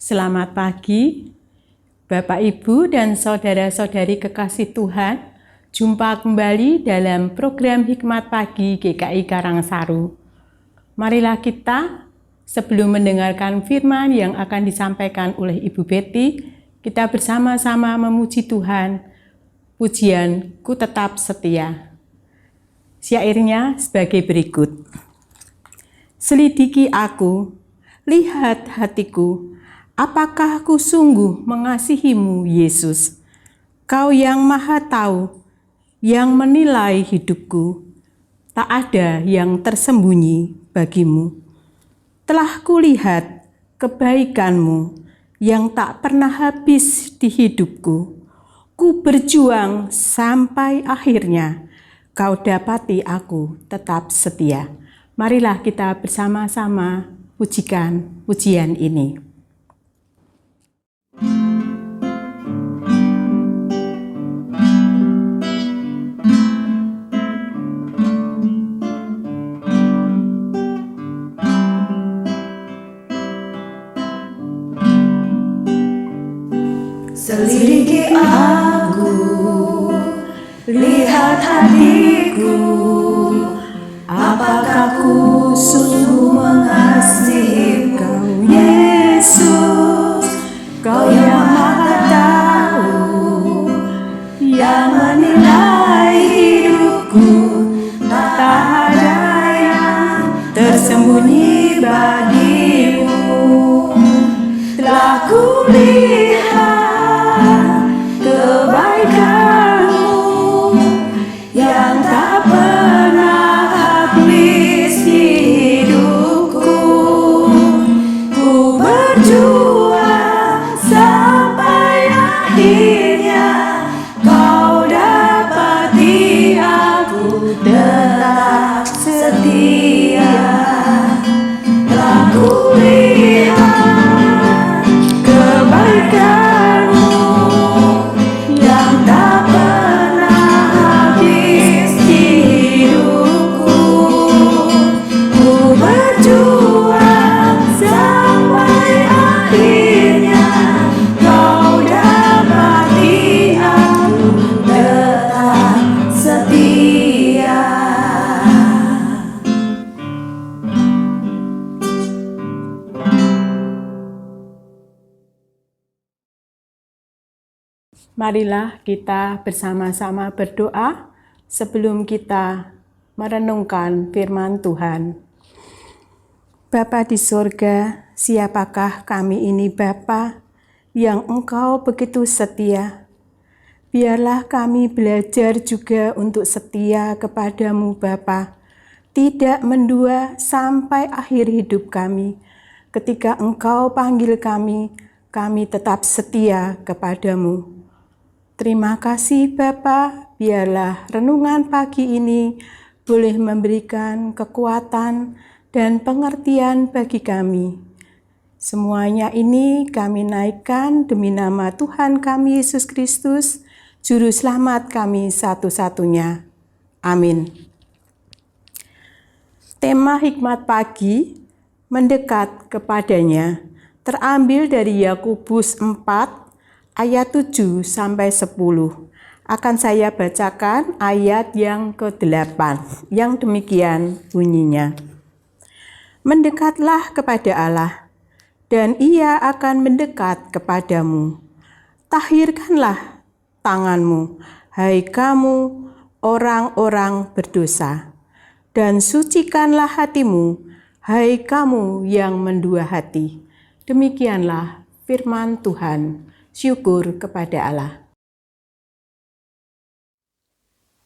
Selamat pagi, Bapak, Ibu, dan saudara-saudari kekasih Tuhan. Jumpa kembali dalam program Hikmat Pagi GKI Karangsaru. Marilah kita, sebelum mendengarkan firman yang akan disampaikan oleh Ibu Betty, kita bersama-sama memuji Tuhan. Pujian, Ku Tetap Setia. Syairnya sebagai berikut. Selidiki aku, lihat hatiku, apakah aku sungguh mengasihimu, Yesus? Kau yang maha tahu, yang menilai hidupku, tak ada yang tersembunyi bagimu. Telah kulihat kebaikanmu yang tak pernah habis di hidupku. Ku berjuang sampai akhirnya, kau dapati aku tetap setia. Marilah kita bersama-sama pujikan pujian ini. Selidiki aku, lihat hatiku, apakah ku sungguh mengasihi Kau, Yesus? Kau yang maha tahu, yang menilai hidupku, tak ada yang tersembunyi bagimu. Telah kulihat kebaikanmu yang tak pernah habis di hidupku. Ku berjuang sampai akhirnya, kau dapati aku tetap setia. Telah kulihat kebaikanmu yang tak pernah habis di hidupku. Ku berjuang sampai akhirnya, kau dapati aku tetap setia. Marilah kita bersama-sama berdoa sebelum kita merenungkan firman Tuhan. Bapa di sorga, siapakah kami ini Bapa, yang Engkau begitu setia? Biarlah kami belajar juga untuk setia kepadamu Bapa, tidak mendua sampai akhir hidup kami. Ketika Engkau panggil kami tetap setia kepadamu. Terima kasih Bapa, biarlah renungan pagi ini boleh memberikan kekuatan dan pengertian bagi kami. Semuanya ini kami naikkan demi nama Tuhan kami Yesus Kristus, Juru Selamat kami satu-satunya. Amin. Tema Hikmat Pagi, mendekat kepadanya, terambil dari Yakobus 4, ayat 7 sampai 10. Akan saya bacakan ayat yang ke-8 yang demikian bunyinya. Mendekatlah kepada Allah, dan Ia akan mendekat kepadamu. Tahirkanlah tanganmu, hai kamu orang-orang berdosa, dan sucikanlah hatimu, hai kamu yang mendua hati. Demikianlah firman Tuhan. Syukur kepada Allah.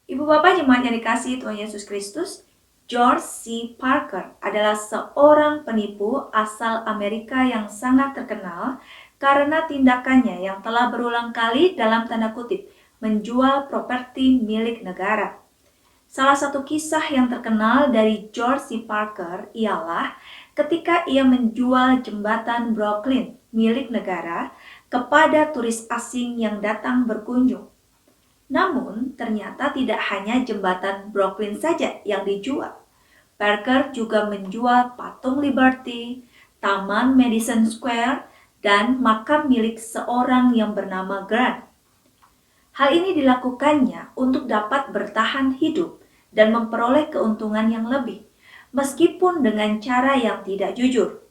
Ibu Bapak jemaat yang dikasihi Tuhan Yesus Kristus, George C. Parker adalah seorang penipu asal Amerika yang sangat terkenal karena tindakannya yang telah berulang kali dalam tanda kutip menjual properti milik negara. Salah satu kisah yang terkenal dari George C. Parker ialah ketika ia menjual jembatan Brooklyn milik negara kepada turis asing yang datang berkunjung. Namun, ternyata tidak hanya jembatan Brooklyn saja yang dijual. Parker juga menjual patung Liberty, Taman Madison Square, dan makam milik seorang yang bernama Grant. Hal ini dilakukannya untuk dapat bertahan hidup dan memperoleh keuntungan yang lebih, meskipun dengan cara yang tidak jujur.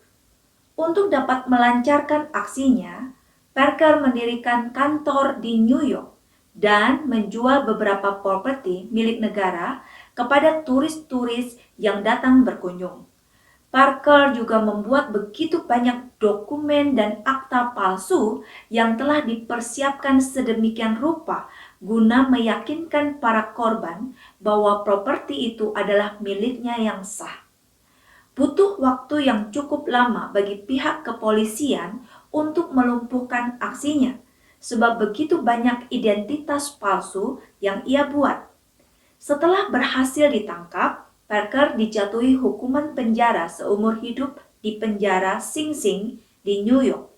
Untuk dapat melancarkan aksinya, Parker mendirikan kantor di New York dan menjual beberapa properti milik negara kepada turis-turis yang datang berkunjung. Parker juga membuat begitu banyak dokumen dan akta palsu yang telah dipersiapkan sedemikian rupa guna meyakinkan para korban bahwa properti itu adalah miliknya yang sah. Butuh waktu yang cukup lama bagi pihak kepolisian untuk melumpuhkan aksinya, sebab begitu banyak identitas palsu yang ia buat. Setelah berhasil ditangkap, Parker dijatuhi hukuman penjara seumur hidup di penjara Sing Sing di New York.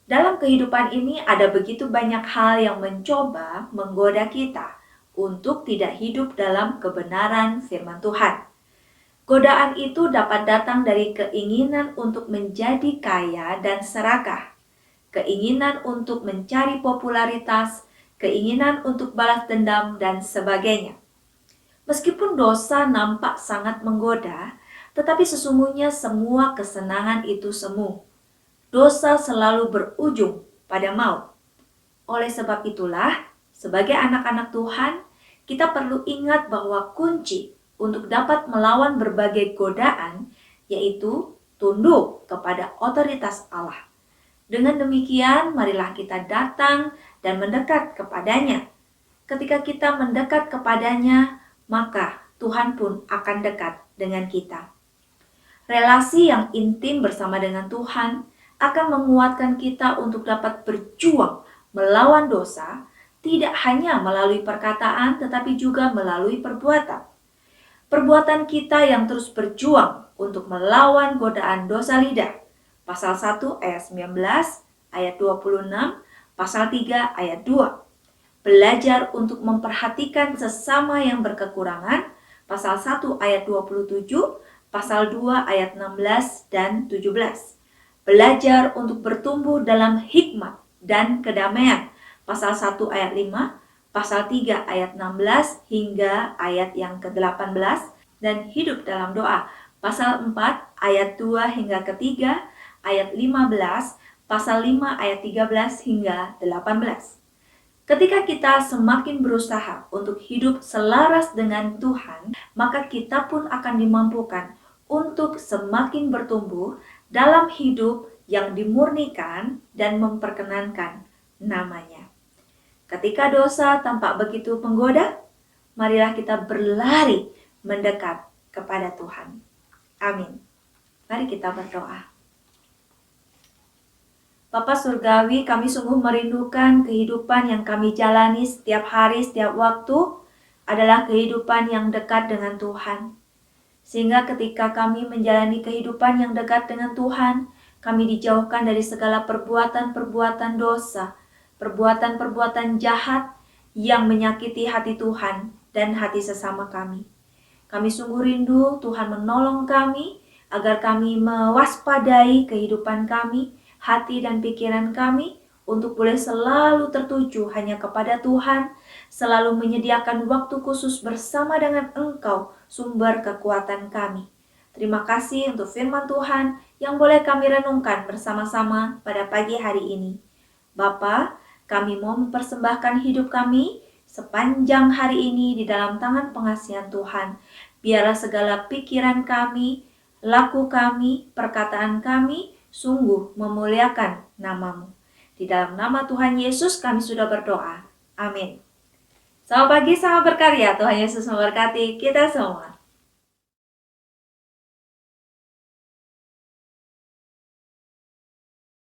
Dalam kehidupan ini ada begitu banyak hal yang mencoba menggoda kita untuk tidak hidup dalam kebenaran firman Tuhan. Godaan itu dapat datang dari keinginan untuk menjadi kaya dan serakah, keinginan untuk mencari popularitas, keinginan untuk balas dendam, dan sebagainya. Meskipun dosa nampak sangat menggoda, tetapi sesungguhnya semua kesenangan itu semu. Dosa selalu berujung pada maut. Oleh sebab itulah, sebagai anak-anak Tuhan, kita perlu ingat bahwa kunci untuk dapat melawan berbagai godaan, yaitu tunduk kepada otoritas Allah. Dengan demikian, marilah kita datang dan mendekat kepadanya. Ketika kita mendekat kepadanya, maka Tuhan pun akan dekat dengan kita. Relasi yang intim bersama dengan Tuhan akan menguatkan kita untuk dapat berjuang melawan dosa, tidak hanya melalui perkataan tetapi juga melalui perbuatan. Perbuatan kita yang terus berjuang untuk melawan godaan dosa lidah. Pasal 1 ayat 19, ayat 26, pasal 3 ayat 2. Belajar untuk memperhatikan sesama yang berkekurangan, pasal 1 ayat 27, pasal 2 ayat 16 dan 17. Belajar untuk bertumbuh dalam hikmat dan kedamaian, pasal 1 ayat 5, pasal 3 ayat 16 hingga ayat yang ke-18, dan hidup dalam doa, pasal 4 ayat 2 hingga ke-3, ayat 15, pasal 5 ayat 13 hingga 18. Ketika kita semakin berusaha untuk hidup selaras dengan Tuhan, maka kita pun akan dimampukan untuk semakin bertumbuh dalam hidup yang dimurnikan dan memperkenankan namanya. Ketika dosa tampak begitu menggoda, marilah kita berlari mendekat kepada Tuhan. Amin. Mari kita berdoa. Bapa Surgawi, kami sungguh merindukan kehidupan yang kami jalani setiap hari, setiap waktu adalah kehidupan yang dekat dengan Tuhan. Sehingga ketika kami menjalani kehidupan yang dekat dengan Tuhan, kami dijauhkan dari segala perbuatan-perbuatan dosa, perbuatan-perbuatan jahat yang menyakiti hati Tuhan dan hati sesama kami. Kami sungguh rindu Tuhan menolong kami agar kami mewaspadai kehidupan kami, hati dan pikiran kami untuk boleh selalu tertuju hanya kepada Tuhan, selalu menyediakan waktu khusus bersama dengan Engkau, sumber kekuatan kami. Terima kasih untuk firman Tuhan yang boleh kami renungkan bersama-sama pada pagi hari ini. Bapa, kami mau mempersembahkan hidup kami sepanjang hari ini di dalam tangan pengasihan Tuhan. Biarlah segala pikiran kami, laku kami, perkataan kami, sungguh memuliakan nama-Mu. Di dalam nama Tuhan Yesus kami sudah berdoa. Amin. Selamat pagi, selamat berkarya. Tuhan Yesus memberkati kita semua.